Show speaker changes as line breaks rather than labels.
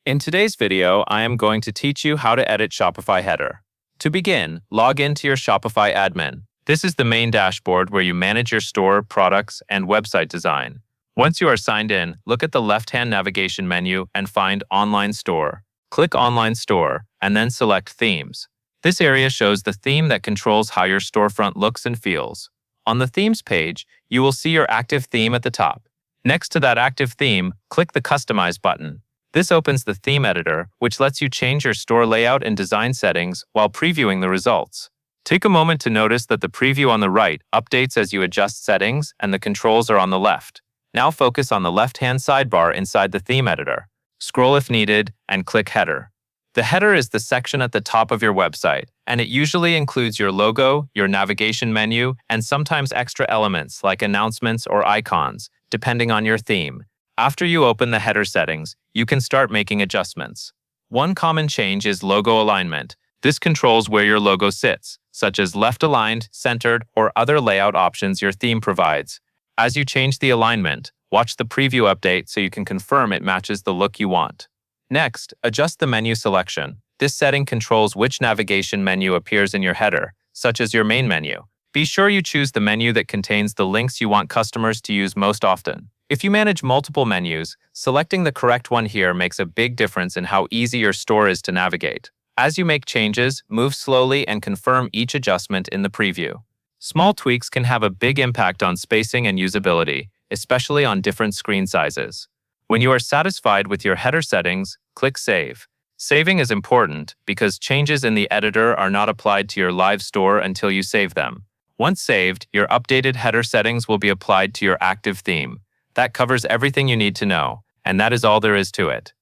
In today's video, I am going to teach you how to edit Shopify header. To begin, log into your Shopify admin. This is the main dashboard where you manage your store, products, and website design. Once you are signed in, look at the left-hand navigation menu and find Online Store. Click Online Store, and then select Themes. This area shows the theme that controls how your storefront looks and feels. On the Themes page, you will see your active theme at the top. Next to that active theme, click the Customize button. This opens the theme editor, which lets you change your store layout and design settings while previewing the results. Take a moment to notice that the preview on the right updates as you adjust settings and the controls are on the left. Now focus on the left-hand sidebar inside the theme editor. Scroll if needed and click Header. The header is the section at the top of your website, and it usually includes your logo, your navigation menu, and sometimes extra elements like announcements or icons, depending on your theme. After you open the header settings, you can start making adjustments. One common change is logo alignment. This controls where your logo sits, such as left-aligned, centered, or other layout options your theme provides. As you change the alignment, watch the preview update so you can confirm it matches the look you want. Next, adjust the menu selection. This setting controls which navigation menu appears in your header, such as your main menu. Be sure you choose the menu that contains the links you want customers to use most often. If you manage multiple menus, selecting the correct one here makes a big difference in how easy your store is to navigate. As you make changes, move slowly and confirm each adjustment in the preview. Small tweaks can have a big impact on spacing and usability, especially on different screen sizes. When you are satisfied with your header settings, click Save. Saving is important because changes in the editor are not applied to your live store until you save them. Once saved, your updated header settings will be applied to your active theme. That covers everything you need to know, and that is all there is to it.